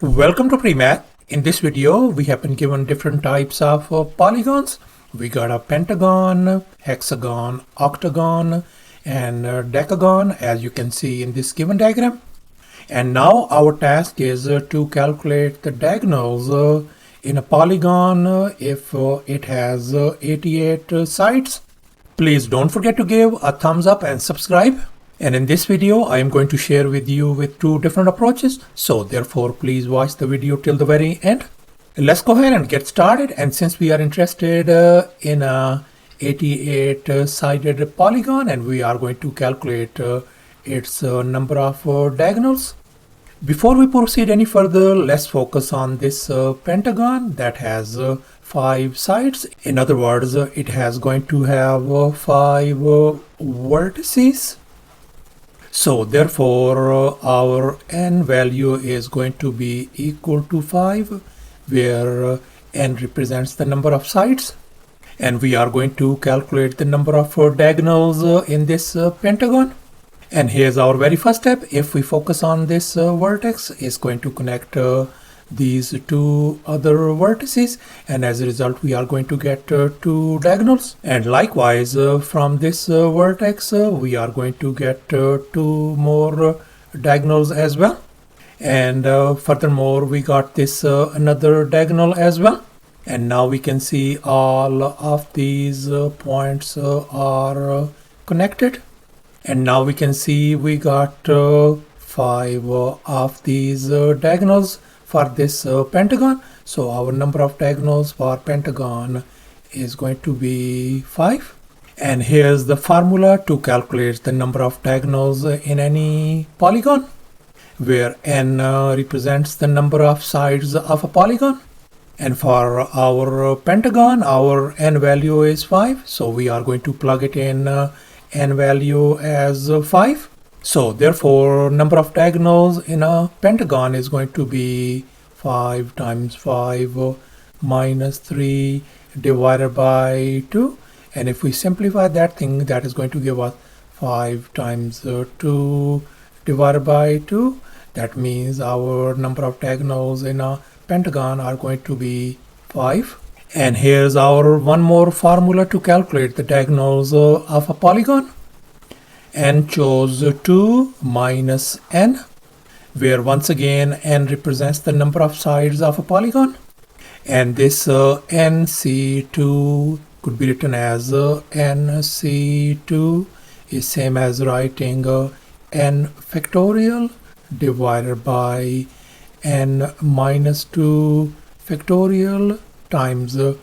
Welcome to PreMath. In this video, we have been given different types of polygons. We got a pentagon, hexagon, octagon, and decagon, as you can see in this given diagram. And now our task is to calculate the diagonals in a polygon if it has 88 sides. Please don't forget to give a thumbs up and subscribe. And in this video, I am going to share with you with two different approaches. So therefore, please watch the video till the very end. Let's go ahead and get started. And since we are interested in a 88-sided polygon, and we are going to calculate its number of diagonals. Before we proceed any further, let's focus on this pentagon that has 5 sides. In other words, it has going to have 5 vertices. So therefore, our n value is going to be equal to 5, where n represents the number of sides. And we are going to calculate the number of diagonals in this pentagon. And here's our very first step. If we focus on this vertex, it's going to connect these two other vertices, and as a result we are going to get 2 diagonals. And likewise from this vertex we are going to get 2 more diagonals as well. And furthermore we got this another diagonal as well. And now we can see all of these points are connected. And now we can see we got 5 of these diagonals for this pentagon. So our number of diagonals for pentagon is going to be 5. And here's the formula to calculate the number of diagonals in any polygon, where n represents the number of sides of a polygon. And for our pentagon, our n value is 5. So we are going to plug it in n value as 5. So therefore, number of diagonals in a pentagon is going to be 5 times 5 minus 3 divided by 2. And if we simplify that thing, that is going to give us 5 times 2 divided by 2. That means our number of diagonals in a pentagon are going to be 5. And here's our one more formula to calculate the diagonals of a polygon. N chose 2 minus n, where once again n represents the number of sides of a polygon. And this nc2 could be written as nc2 is same as writing n factorial divided by n minus 2 factorial times 2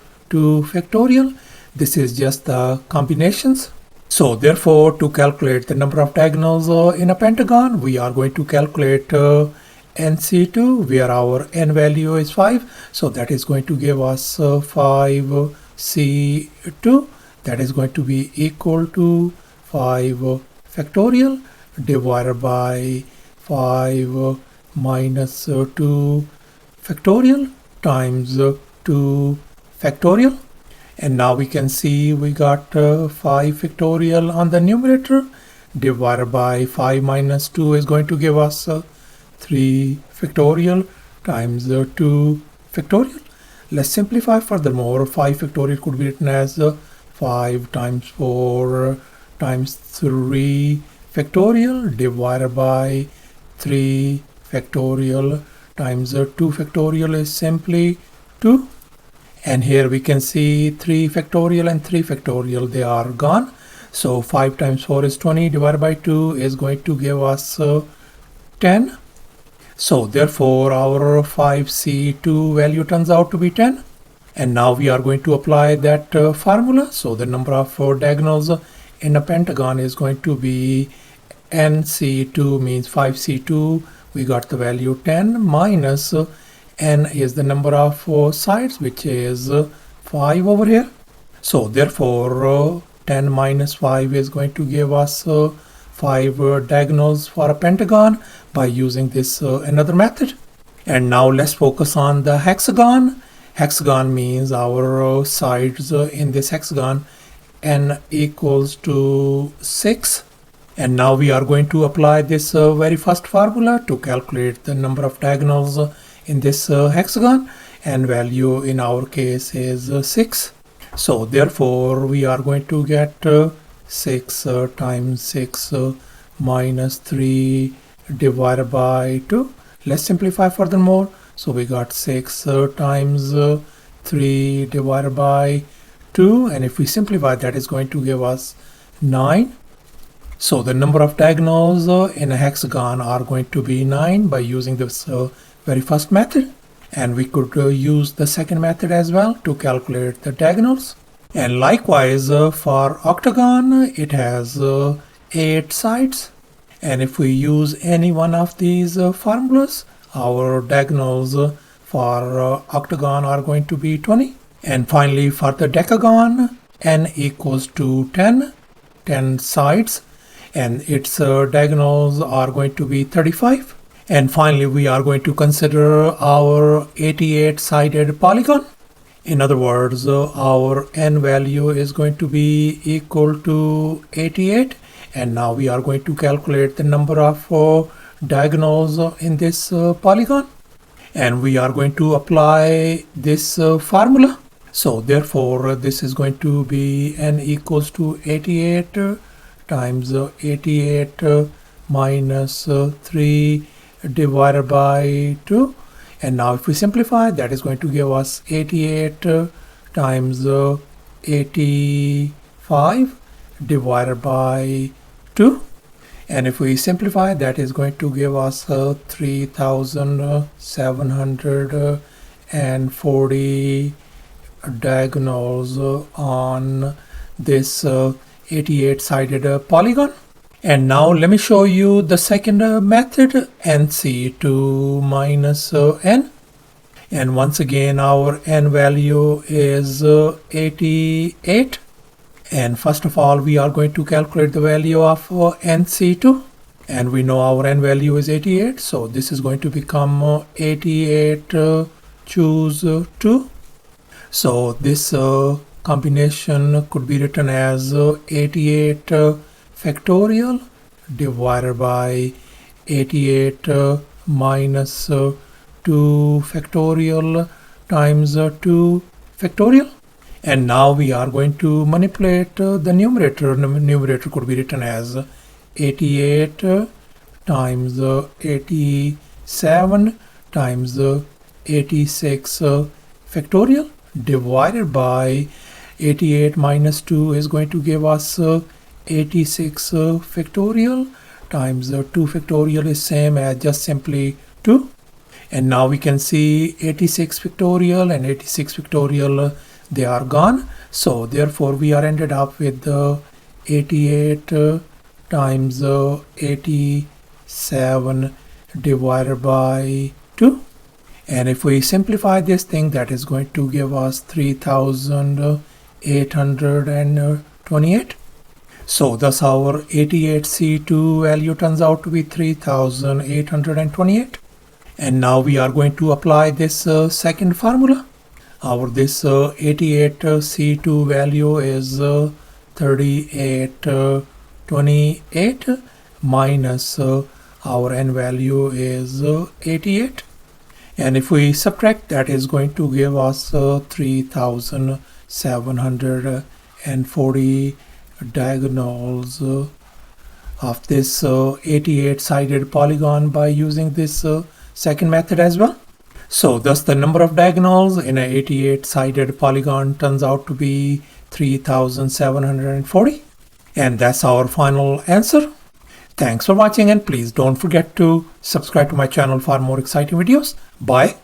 factorial. This is just the combinations. So therefore, to calculate the number of diagonals in a pentagon, we are going to calculate nc2, where our n value is 5. So that is going to give us 5c2. That is going to be equal to 5 factorial divided by 5 minus 2 factorial times 2 factorial. And now we can see we got 5 factorial on the numerator divided by 5 minus 2 is going to give us 3 factorial times 2 factorial. Let's simplify furthermore. 5 factorial could be written as 5 times 4 times 3 factorial divided by 3 factorial times 2 factorial is simply 2. And here we can see 3 factorial and 3 factorial, they are gone. So 5 times 4 is 20 divided by 2 is going to give us 10. So therefore our 5c2 value turns out to be 10. And now we are going to apply that formula. So the number of diagonals in a pentagon is going to be nc2 means 5c2. We got the value 10 minus n is the number of sides, which is 5 over here. So therefore 10 minus 5 is going to give us 5 diagonals for a pentagon by using this another method. And now let's focus on the hexagon. Hexagon means our sides in this hexagon n equals to 6. And now we are going to apply this very first formula to calculate the number of diagonals in this hexagon, and value in our case is 6. So therefore we are going to get 6 times 6 minus 3 divided by 2. Let's simplify furthermore. So we got 6 times 3 divided by 2, and if we simplify, that is going to give us 9. So the number of diagonals in a hexagon are going to be 9 by using this very first method. And we could use the second method as well to calculate the diagonals. And likewise for octagon, it has 8 sides. And if we use any one of these formulas, our diagonals for octagon are going to be 20. And finally for the decagon, n equals to 10 sides, and its diagonals are going to be 35. And finally we are going to consider our 88-sided polygon. In other words, our n value is going to be equal to 88, and now we are going to calculate the number of diagonals in this polygon, and we are going to apply this formula. So therefore this is going to be n equals to 88 times 88 minus 3 divided by 2. And now if we simplify, that is going to give us 88 times 85 divided by 2. And if we simplify, that is going to give us 3,740 diagonals on this 88-sided polygon. And now let me show you the second method, NC2 minus n. And once again our n value is 88. And first of all we are going to calculate the value of NC2. And we know our n value is 88. So this is going to become 88 choose 2. So this combination could be written as 88 factorial divided by 88 minus 2 factorial times 2 factorial. And now we are going to manipulate the numerator. The numerator could be written as 88 times 87 times 86 factorial divided by 88 minus 2 is going to give us 86 factorial times 2 factorial is same as just simply 2. And now we can see 86 factorial and 86 factorial, they are gone. So therefore we are ended up with 88 times 87 divided by 2. And if we simplify this thing, that is going to give us 3,828. So thus our 88C2 value turns out to be 3,828. And now we are going to apply this second formula. This 88C2 value is 3828 minus our n value is 88. And if we subtract, that is going to give us 3,740 diagonals of this 88-sided polygon by using this second method as well. So thus the number of diagonals in an 88-sided polygon turns out to be 3,740. And that's our final answer. Thanks for watching, and please don't forget to subscribe to my channel for more exciting videos. Bye.